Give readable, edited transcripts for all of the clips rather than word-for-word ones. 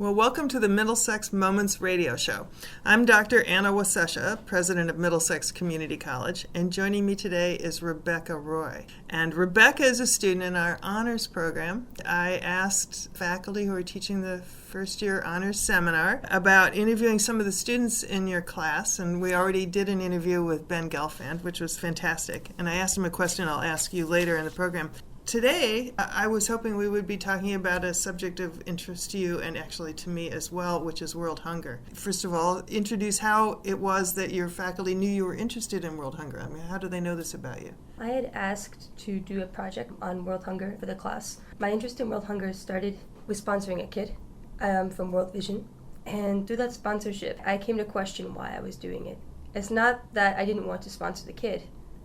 Well, welcome to the Middlesex Moments radio show. I'm Dr. Anna Wasesha, president of Middlesex Community College, and joining me today is Rebekah Roy. And Rebekah is a student in our honors program. I asked faculty who are teaching the first year honors seminar about interviewing some of the students in your class, and we already did an interview with Ben Gelfand, which was fantastic. And I asked him a question I'll ask you later in the program. Today, I was hoping we would be talking about a subject of interest to you and actually to me as well, which is world hunger. First of all, introduce how it was that your faculty knew you were interested in world hunger. I mean, how do they know this about you? I had asked to do a project on world hunger for the class. My interest in world hunger started with sponsoring a kid from World Vision. And through that sponsorship, I came to question why I was doing it. It's not that I didn't want to sponsor the kid,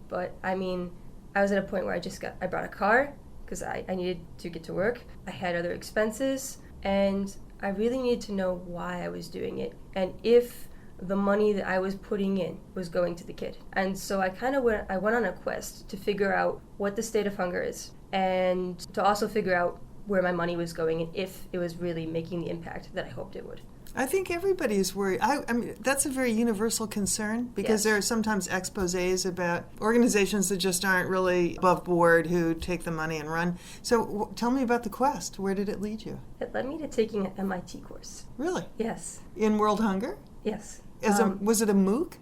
but I was at a point where I brought a car because I needed to get to work. I had other expenses, and I really needed to know why I was doing it and if the money that I was putting in was going to the kid. And so I went on a quest to figure out what the state of hunger is and to also figure out where my money was going and if it was really making the impact that I hoped it would. I think everybody is worried. I mean, that's a very universal concern because there are sometimes exposés about organizations that just aren't really above board who take the money and run. So tell me about the quest. Where did it lead you? It led me to taking an MIT course. Really? Yes. In world hunger? Yes. Was it a MOOC?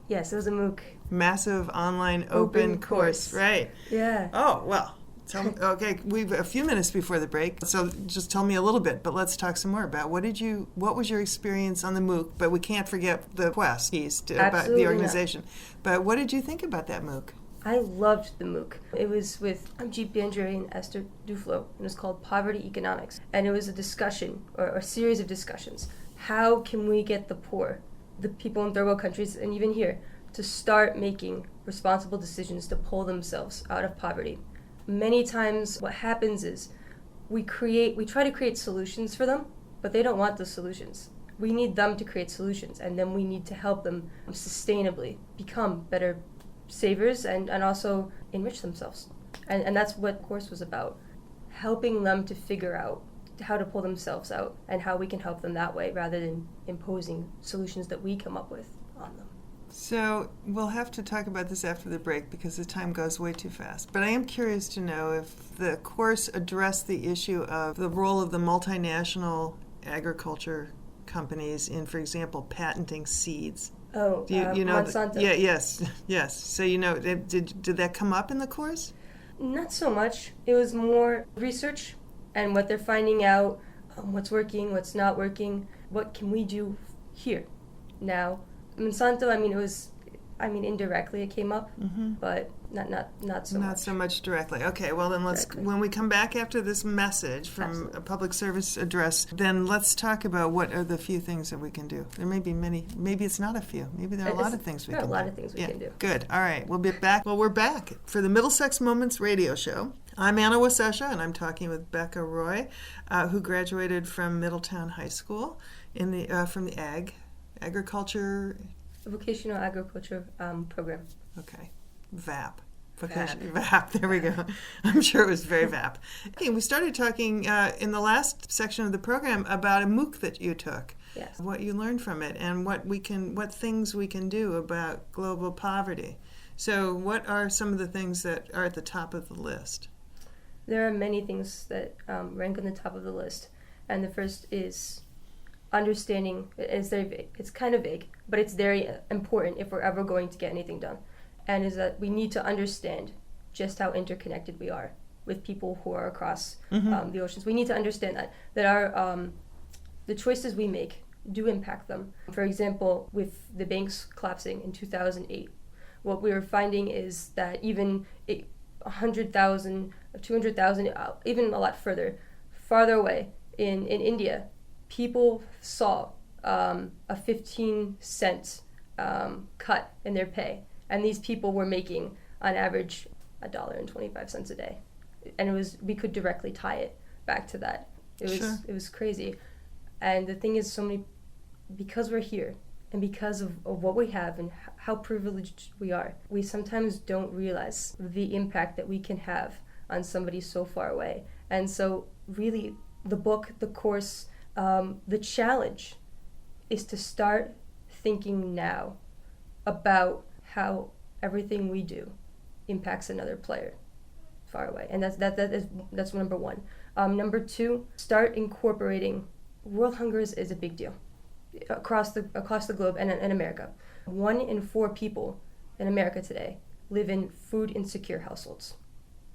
Yes, it was a MOOC. Massive online open course. Right. Yeah. Oh, well. Okay, we've a few minutes before the break, so just tell me a little bit, but let's talk some more about what was your experience on the MOOC, but we can't forget the quest piece about the organization. But what did you think about that MOOC? I loved the MOOC. It was with Jeep Bandry and Esther Duflo, and it was called Poverty Economics. And it was a discussion, or a series of discussions. How can we get the poor, the people in third world countries, and even here, to start making responsible decisions to pull themselves out of poverty? Many times what happens is we try to create solutions for them, but they don't want those solutions. We need them to create solutions, and then we need to help them sustainably become better savers and also enrich themselves. And that's what the course was about, helping them to figure out how to pull themselves out and how we can help them that way rather than imposing solutions that we come up with on them. So we'll have to talk about this after the break because the time goes way too fast. But I am curious to know if the course addressed the issue of the role of the multinational agriculture companies in, for example, patenting seeds. Oh, you know Monsanto. Yes. So did that come up in the course? Not so much. It was more research and what they're finding out, what's working, what's not working, what can we do here now. Monsanto, indirectly it came up, but not so much. Not so much directly. Okay, well then when we come back after this message from a public service address, then let's talk about what are the few things that we can do. There may be many, maybe it's not a few, maybe there are a lot of things we can do. There are a lot of things we can do. Good, all right, we'll be back. Well, we're back for the Middlesex Moments radio show. I'm Anna Wasesha, and I'm talking with Rebekah Roy, who graduated from Middletown High School from the agriculture... Vocational Agriculture Program. Okay. VAP. VAP, there we go. I'm sure it was very VAP. Okay, we started talking in the last section of the program about a MOOC that you took. Yes. What you learned from it and what things we can do about global poverty. So what are some of the things that are at the top of the list? There are many things that rank on the top of the list. And the first is understanding. It's very vague. It's kind of vague, but it's very important if we're ever going to get anything done. And is that we need to understand just how interconnected we are with people who are across the oceans. We need to understand that our the choices we make do impact them. For example, with the banks collapsing in 2008, what we were finding is that even 100,000, 200,000, even a lot farther away in India, people saw a 15-cent cut in their pay, and these people were making, on average, $1.25 a day, and we could directly tie it back to that. It was crazy, and the thing is, because we're here, and because of what we have and how privileged we are, we sometimes don't realize the impact that we can have on somebody so far away. And so, really, the book, the course, The challenge is to start thinking now about how everything we do impacts another player far away, and that's number one. Number two, start incorporating. World hunger is a big deal across the globe and in America. 1 in 4 people in America today live in food insecure households.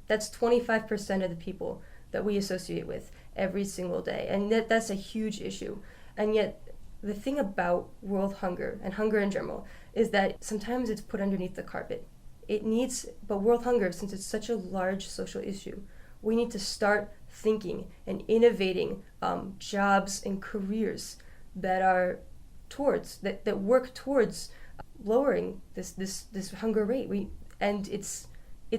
That's 25% of the people that we associate with every single day, and that's a huge issue. And yet, the thing about world hunger and hunger in general is that sometimes it's put underneath the carpet. But world hunger, since it's such a large social issue, we need to start thinking and innovating jobs and careers that are that work towards lowering this hunger rate. And it's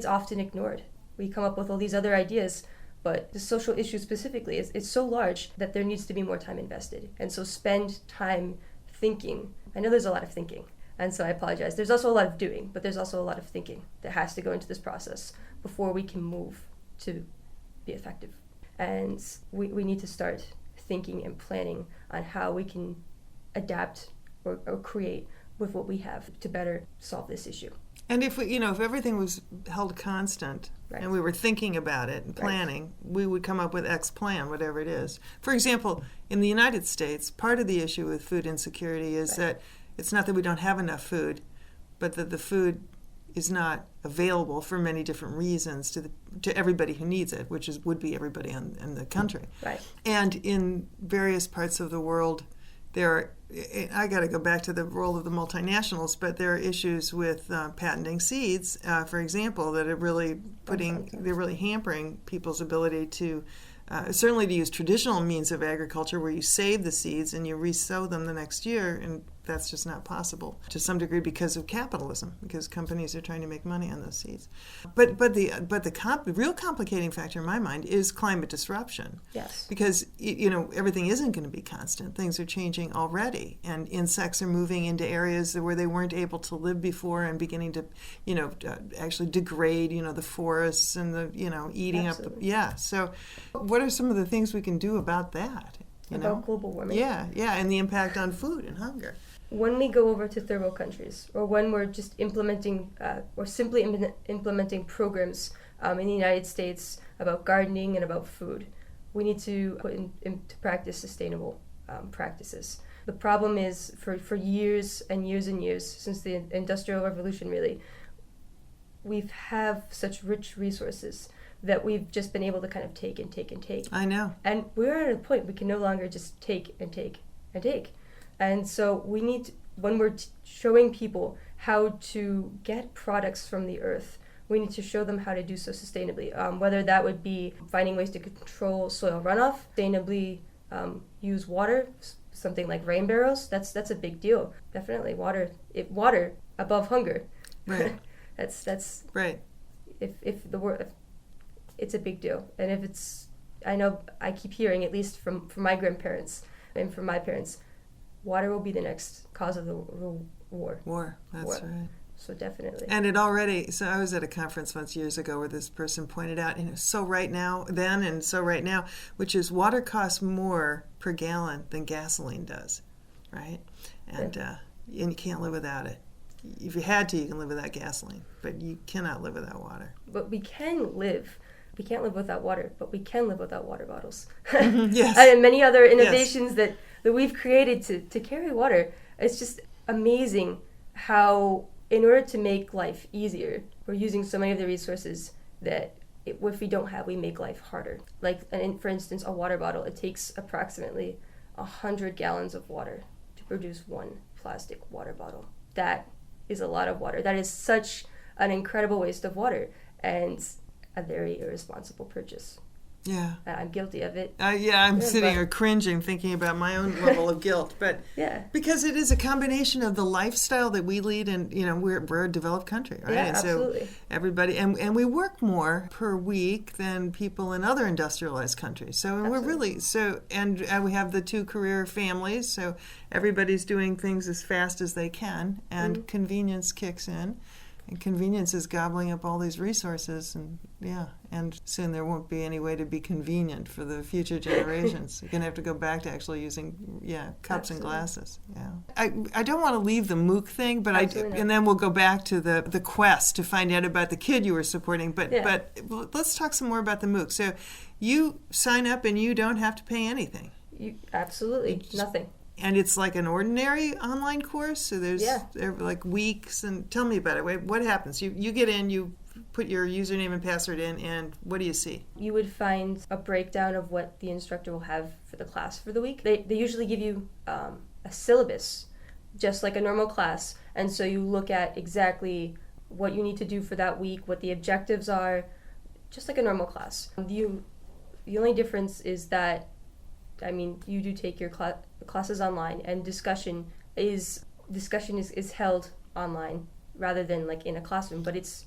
often ignored. We come up with all these other ideas, but the social issue specifically is so large that there needs to be more time invested. And so spend time thinking. I know there's a lot of thinking, and so I apologize. There's also a lot of doing, but there's also a lot of thinking that has to go into this process before we can move to be effective. And we need to start thinking and planning on how we can adapt or create with what we have to better solve this issue. And if if everything was held constant, right, and we were thinking about it and planning, right, we would come up with X plan, whatever it is. For example, in the United States, part of the issue with food insecurity is right, that it's not that we don't have enough food, but that the food is not available for many different reasons to everybody who needs it, which would be everybody in the country. Right. And in various parts of the world, I got to go back to the role of the multinationals, but there are issues with patenting seeds, for example, that are really they're really hampering people's ability to, certainly to use traditional means of agriculture where you save the seeds and you resow them the next year, and that's just not possible to some degree because of capitalism, because companies are trying to make money on those seeds. But the real complicating factor in my mind is climate disruption. Yes. Because everything isn't going to be constant. Things are changing already, and insects are moving into areas where they weren't able to live before and beginning to actually degrade the forests and the eating Absolutely. up the So what are some of the things we can do about that? About global warming. Yeah, and the impact on food and hunger. When we go over to third world countries, or when we're just implementing or simply implementing programs in the United States about gardening and about food, we need to put into practice sustainable practices. The problem is for years and years and years, since the Industrial Revolution really, we have such rich resources that we've just been able to kind of take and take and take. I know. And we're at a point we can no longer just take and take and take. And so we need, when we're showing people how to get products from the earth, we need to show them how to do so sustainably, whether that would be finding ways to control soil runoff, sustainably use water, something like rain barrels. That's a big deal. Definitely water above hunger. Right. that's right. If the word, it's a big deal. And if it's, I know I keep hearing, at least from my grandparents and from my parents, water will be the next cause of the war. That's right. So definitely. And so I was at a conference once years ago where this person pointed out, so right now, which is water costs more per gallon than gasoline does, right? And and you can't live without it. If you had to, you can live without gasoline, but you cannot live without water. But we can't live without water, but we can live without water bottles. Yes. And many other innovations that we've created to carry water. It's just amazing how, in order to make life easier, we're using so many of the resources that if we don't have, we make life harder. Like, for instance, a water bottle, it takes approximately 100 gallons of water to produce one plastic water bottle. That is a lot of water. That is such an incredible waste of water and a very irresponsible purchase. Yeah. I'm guilty of it. I'm sitting here cringing thinking about my own level of guilt. But because it is a combination of the lifestyle that we lead, and we're a developed country, right? Yeah, and absolutely. So everybody, and we work more per week than people in other industrialized countries. So we're really, and we have the 2 career families, so everybody's doing things as fast as they can, and convenience kicks in. And convenience is gobbling up all these resources, and And soon there won't be any way to be convenient for the future generations. You're going to have to go back to actually using, cups and glasses. Yeah. I don't want to leave the MOOC thing, but and then we'll go back to the quest to find out about the kid you were supporting. But let's talk some more about the MOOC. So you sign up and you don't have to pay anything. Absolutely nothing. And it's like an ordinary online course? So there's like weeks. And tell me about it. Wait, what happens? You get in, you put your username and password in, and what do you see? You would find a breakdown of what the instructor will have for the class for the week. They usually give you a syllabus, just like a normal class. And so you look at exactly what you need to do for that week, what the objectives are, just like a normal class. The only difference is that, you do take your classes online, and discussion is held online rather than like in a classroom, but it's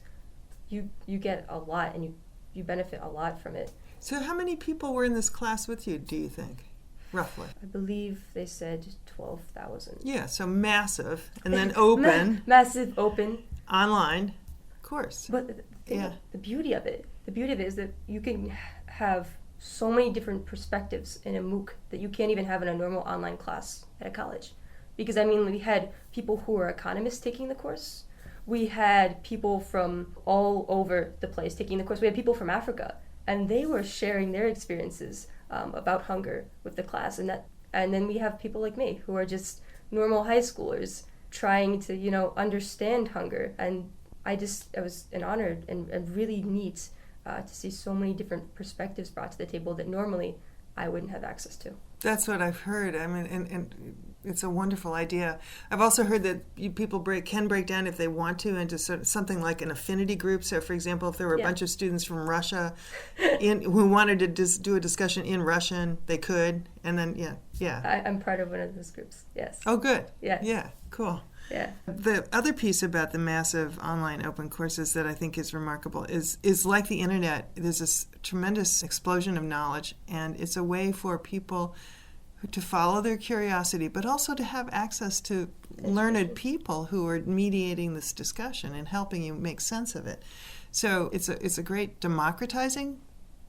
you get a lot, and you benefit a lot from it. So how many people were in this class with you, do you think, roughly? I believe they said 12,000. Yeah, so massive, and then open. Massive, open. Online course. But the beauty of it is that you can have so many different perspectives in a MOOC that you can't even have in a normal online class at a college. Because, we had people who were economists taking the course. We had people from all over the place taking the course. We had people from Africa, and they were sharing their experiences about hunger with the class. And then we have people like me who are just normal high schoolers trying to, understand hunger. And it was an honor and really neat to see so many different perspectives brought to the table that normally I wouldn't have access to. That's what I've heard. And it's a wonderful idea. I've also heard that people can break down, if they want to, into something like an affinity group. So, for example, if there were a bunch of students from Russia who wanted to do a discussion in Russian, they could. And then, I'm part of one of those groups, yes. Oh, good. Yeah. Yeah, cool. Yeah. The other piece about the massive online open courses that I think is remarkable is like the internet, there's this tremendous explosion of knowledge, and it's a way for people to follow their curiosity, but also to have access to learned people who are mediating this discussion and helping you make sense of it. So it's a great democratizing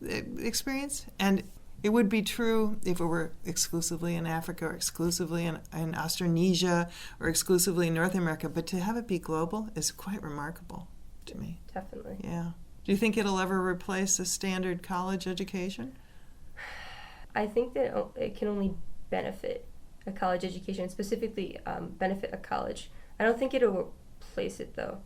experience, and it would be true if it were exclusively in Africa or exclusively in Australasia or exclusively in North America, but to have it be global is quite remarkable to me. Definitely. Yeah. Do you think it'll ever replace a standard college education? I think that it can only benefit a college education, specifically benefit a college. I don't think it'll replace it, though.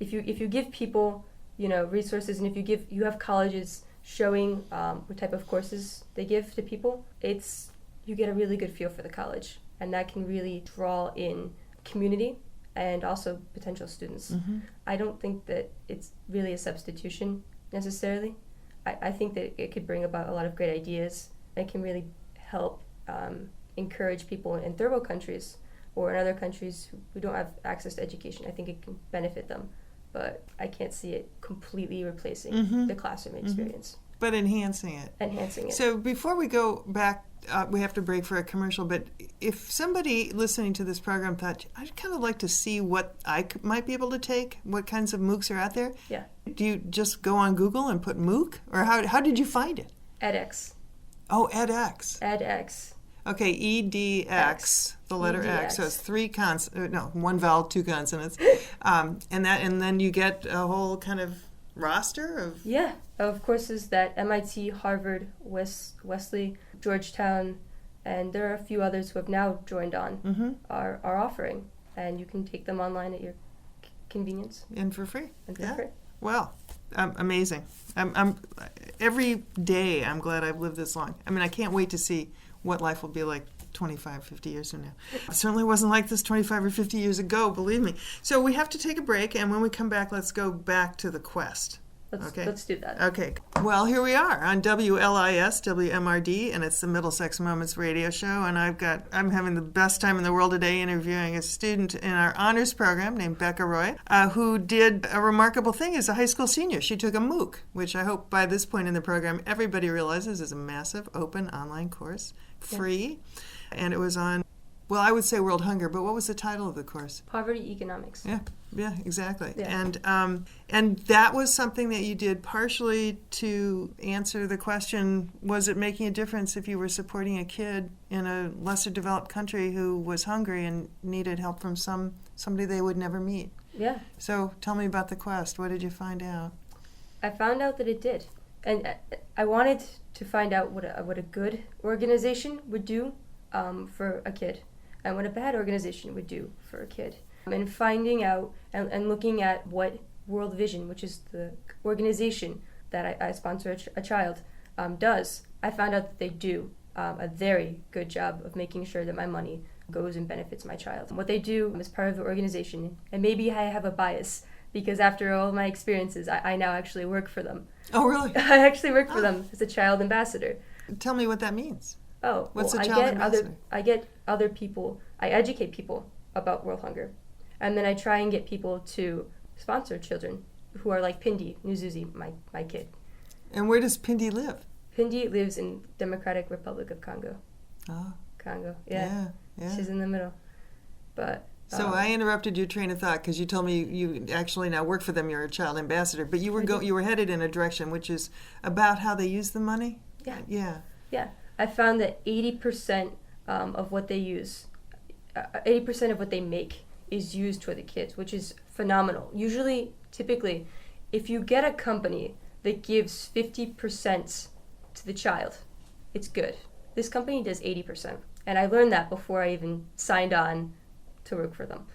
If you give people, resources, and if you have colleges showing what type of courses they give to people, you get a really good feel for the college, and that can really draw in community and also potential students. Mm-hmm. I don't think that it's really a substitution necessarily. I think that it could bring about a lot of great ideas. It can really help encourage people in third world countries or in other countries who don't have access to education. I think it can benefit them, but I can't see it completely replacing the classroom experience. But enhancing it. So before we go back, we have to break for a commercial, but if somebody listening to this program thought, I'd kind of like to see what I might be able to take, what kinds of MOOCs are out there, do you just go on Google and put MOOC? Or how did you find it? edX. Oh, edX. edX. Okay, EDX, the letter EDX. X. So it's one vowel, two consonants, and then you get a whole kind of roster of courses that MIT, Harvard, Wesley, Georgetown, and there are a few others who have now joined on are offering, and you can take them online at your convenience and for free. Free. Well, amazing. I'm every day I'm glad I've lived this long. I can't wait to see what life will be like 25, 50 years from now. It certainly wasn't like this 25 or 50 years ago, believe me. So we have to take a break, and when we come back, let's go back to the quest. Let's do that. Okay. Well, here we are on WLIS, WMRD, and it's the Middlesex Moments radio show, and I'm having the best time in the world today interviewing a student in our honors program named Rebekah Roy, who did a remarkable thing as a high school senior. She took a MOOC, which I hope by this point in the program everybody realizes is a massive open online course, free, and it was on well, I would say World Hunger, but what was the title of the course? Poverty Economics. Yeah, exactly. Yeah. And that was something that you did partially to answer the question, was it making a difference if you were supporting a kid in a lesser developed country who was hungry and needed help from somebody they would never meet? Yeah. So tell me about the quest. What did you find out? I found out that it did. And I wanted to find out what a good organization would do for a kid and what a bad organization would do for a kid. And finding out and looking at what World Vision, which is the organization that I sponsor a child, does, I found out that they do a very good job of making sure that my money goes and benefits my child. What they do as part of the organization, and maybe I have a bias, because after all my experiences, I now actually work for them. Oh, really? I actually work for them as a child ambassador. Tell me what that means. Oh, what's well, a child ambassador? I get other people, I educate people about World Hunger. And then I try and get people to sponsor children who are like Pindi, Nuzuzi, my kid. And where does Pindi live? Pindi lives in Democratic Republic of Congo. Oh. Congo, yeah. She's in the middle. But so I interrupted your train of thought because you told me you actually now work for them. You're a child ambassador, but you were headed in a direction which is about how they use the money. Yeah. I found that 80% of what they use, 80% of what they make is used for the kids, which is phenomenal. Typically, if you get a company that gives 50% to the child, it's good. This company does 80%. And I learned that before I even signed on to work for them.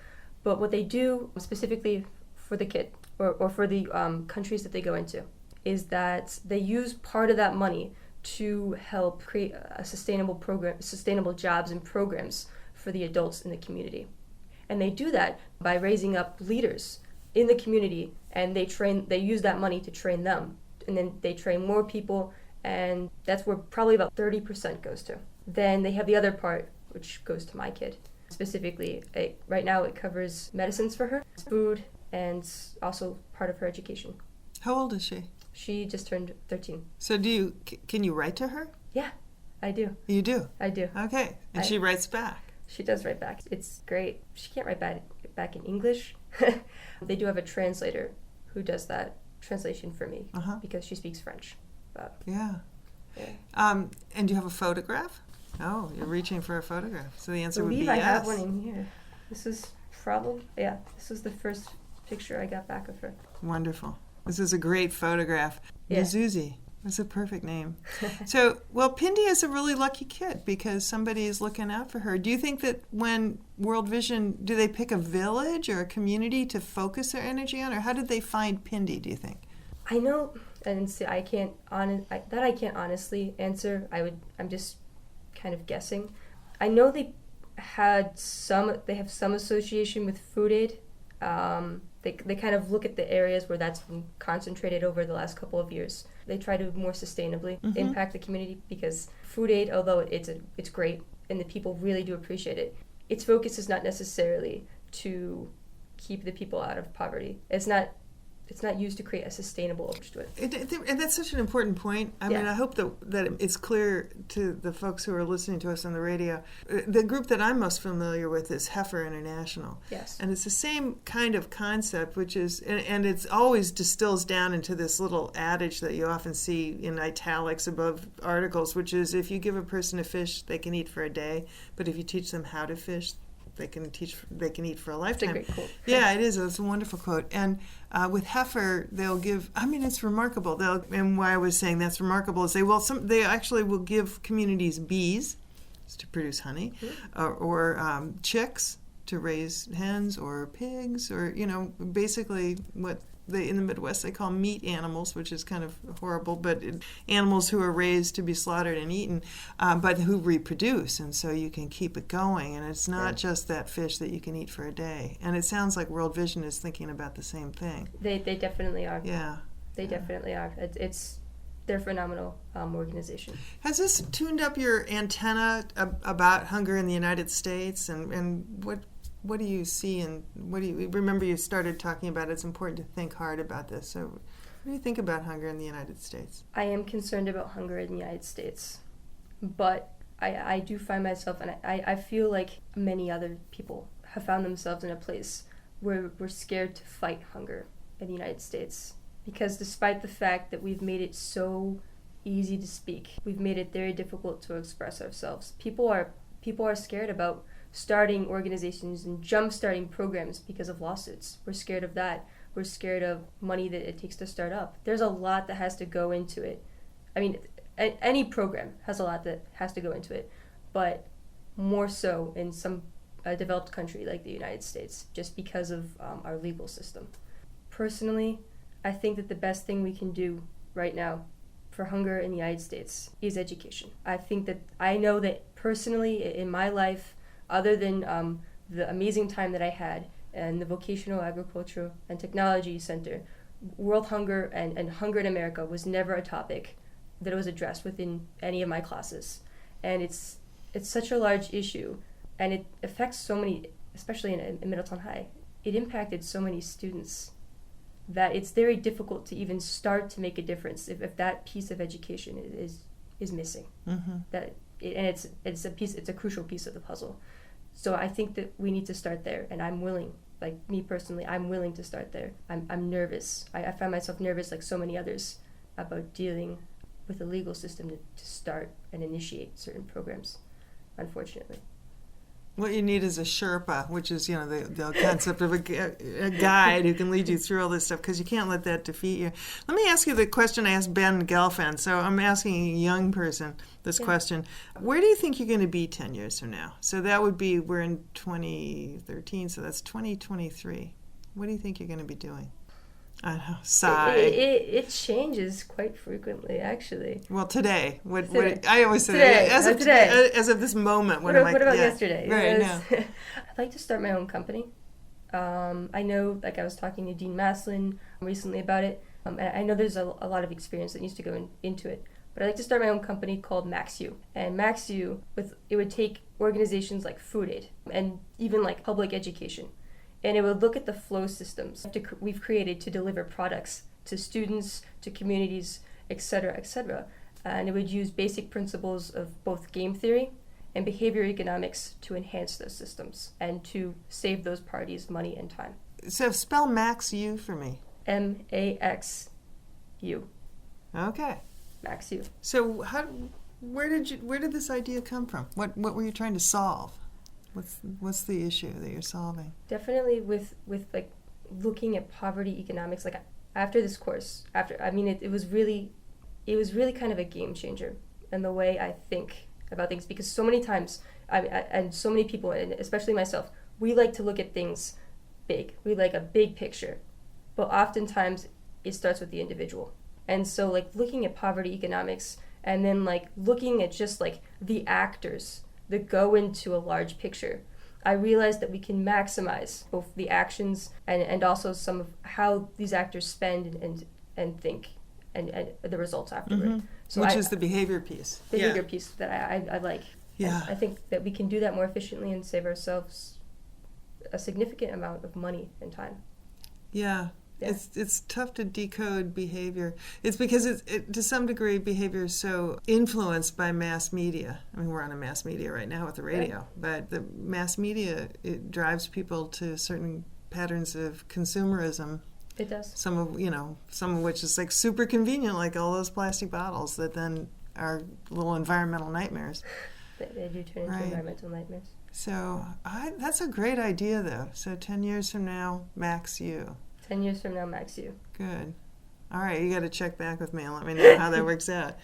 But what they do specifically for the kid or for the countries that they go into is that they use part of that money to help create a sustainable jobs and programs for the adults in the community. And they do that by raising up leaders in the community, and they use that money to train them. And then they train more people, and that's where probably about 30% goes to. Then they have the other part, which goes to my kid. Specifically, right now it covers medicines for her, food, and also part of her education. How old is she? She just turned 13. So can you write to her? Yeah, I do. You do? I do. Okay. And she writes back? She does write back. It's great. She can't write back in English. They do have a translator who does that translation for me because she speaks French. But, yeah. And do you have a photograph? Oh, you're reaching for a photograph. So the answer would be yes. I have one in here. This is this was the first picture I got back of her. Wonderful. This is a great photograph. Yeah. Mizuzi. That's a perfect name. So, Pindi is a really lucky kid because somebody is looking out for her. Do you think that when World Vision, do they pick a village or a community to focus their energy on, or how did they find Pindi, do you think? I know, and see, I can't honestly answer. I'm just kind of guessing. I know they have some association with food aid. They kind of look at the areas where that's been concentrated over the last couple of years. They try to more sustainably impact the community because food aid, although it's great and the people really do appreciate it, its focus is not necessarily to keep the people out of poverty. It's not used to create a sustainable approach to it. And that's such an important point. I mean, I hope that it's clear to the folks who are listening to us on the radio. The group that I'm most familiar with is Heifer International. Yes. And it's the same kind of concept, which is, and it's always distills down into this little adage that you often see in italics above articles, which is if you give a person a fish, they can eat for a day, but if you teach them how to fish, they can eat for a lifetime. That's a great quote. Yeah, it is. It's a wonderful quote. And with Heifer, they'll give. I mean, it's remarkable. And why I was saying that's remarkable is they actually will give communities bees to produce honey, or chicks to raise hens, or pigs, or basically what in the Midwest they call meat animals, which is kind of horrible, but animals who are raised to be slaughtered and eaten, but who reproduce, and so you can keep it going, and it's not just that fish that you can eat for a day. And it sounds like World Vision is thinking about the same thing. They definitely are. Yeah. They definitely are. They're a phenomenal organization. Has this tuned up your antenna about hunger in the United States, and what do you see, and remember you started talking about it's important to think hard about this. So what do you think about hunger in the United States? I am concerned about hunger in the United States, but I do find myself, and I feel like many other people have found themselves in a place where we're scared to fight hunger in the United States. Because despite the fact that we've made it so easy to speak, we've made it very difficult to express ourselves. People are scared about starting organizations and jump-starting programs because of lawsuits. We're scared of that. We're scared of money that it takes to start up. There's a lot that has to go into it. I mean, any program has a lot that has to go into it, but more so in some developed country like the United States, just because of our legal system. Personally, I think that the best thing we can do right now for hunger in the United States is education. I know that personally in my life, other than the amazing time that I had and the Vocational Agriculture and Technology Center, world hunger and hunger in America was never a topic that was addressed within any of my classes. And it's such a large issue, and it affects so many, especially in Middletown High. It impacted so many students that it's very difficult to even start to make a difference if that piece of education is missing. It's a crucial piece of the puzzle. So I think that we need to start there, and I'm willing. Like me personally, I'm willing to start there. I'm nervous. I find myself nervous, like so many others, about dealing with the legal system to start and initiate certain programs, unfortunately. What you need is a Sherpa, which is, the concept of a guide who can lead you through all this stuff, because you can't let that defeat you. Let me ask you the question I asked Ben Gelfand. So I'm asking a young person this question. Where do you think you're going to be 10 years from now? So that would be, we're in 2013, so that's 2023. What do you think you're going to be doing? I know, sigh. It changes quite frequently, actually. Well, today. Today. I always say today. As of today. As of this moment. What about yesterday? Right, now. I'd like to start my own company. I know, like I was talking to Dean Maslin recently about it, and I know there's a lot of experience that needs to go into it. But I'd like to start my own company called MxCC. And MxCC, it would take organizations like Food Aid and even like public education, and it would look at the flow systems we've created to deliver products to students, to communities, etc., etc. And it would use basic principles of both game theory and behavior economics to enhance those systems and to save those parties money and time. So spell MxCC for me. MAXU. Okay. MxCC. So where did this idea come from? What were you trying to solve? What's the issue that you're solving? Definitely with like looking at poverty economics. Like after this course, it was really kind of a game changer in the way I think about things, because so many times and so many people, and especially myself, we like to look at things big. We like a big picture, but oftentimes it starts with the individual. And so like looking at poverty economics and then like looking at just like the actors that go into a large picture, I realized that we can maximize both the actions and also some of how these actors spend and think and the results afterward. Mm-hmm. So which is the behavior piece. Behavior piece that I like. Yeah. I think that we can do that more efficiently and save ourselves a significant amount of money and time. Yeah. Yeah. It's tough to decode behavior. It's because to some degree behavior is so influenced by mass media. I mean, we're on a mass media right now with the radio, but the mass media, it drives people to certain patterns of consumerism. It does. Some of which is like super convenient, like all those plastic bottles that then are little environmental nightmares. They do turn into environmental nightmares. So that's a great idea, though. So 10 years from now, MxCC. 10 years from now, MxCC. Good. All right, you got to check back with me and let me know how that works out.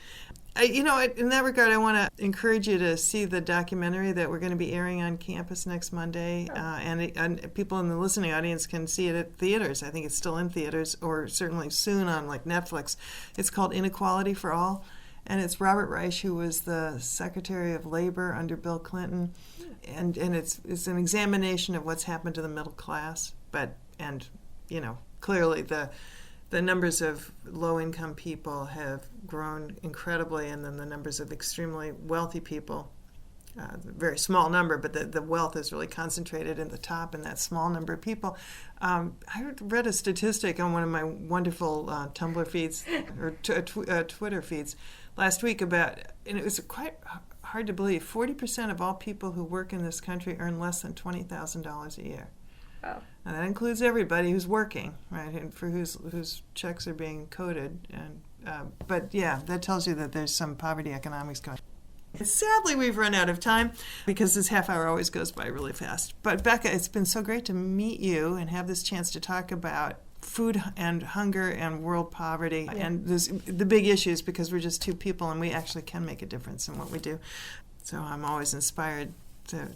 In that regard, I want to encourage you to see the documentary that we're going to be airing on campus next Monday. And people in the listening audience can see it at theaters. I think it's still in theaters, or certainly soon on like Netflix. It's called Inequality for All. And it's Robert Reich, who was the Secretary of Labor under Bill Clinton. And it's an examination of what's happened to the middle class. Clearly the numbers of low-income people have grown incredibly, and then the numbers of extremely wealthy people, a very small number, but the wealth is really concentrated in the top in that small number of people. I read a statistic on one of my wonderful Tumblr feeds, or Twitter feeds, last week and it was quite hard to believe, 40% of all people who work in this country earn less than $20,000 a year. Wow. And that includes everybody who's working, right, and for whose checks are being coded. And but yeah, that tells you that there's some poverty economics going on. Sadly, we've run out of time because this half hour always goes by really fast. But Becca, it's been so great to meet you and have this chance to talk about food and hunger and world poverty and the big issues, because we're just two people and we actually can make a difference in what we do. So I'm always inspired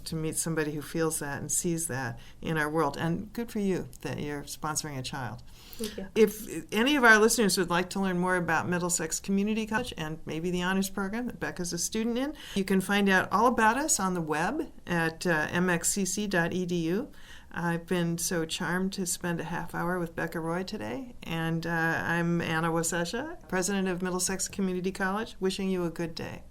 to meet somebody who feels that and sees that in our world. And good for you that you're sponsoring a child. Thank you. If any of our listeners would like to learn more about Middlesex Community College and maybe the honors program that Becca's a student in, you can find out all about us on the web at MxCC.edu. I've been so charmed to spend a half hour with Rebekah Roy today, and I'm Anna Wasesha, president of Middlesex Community College, wishing you a good day.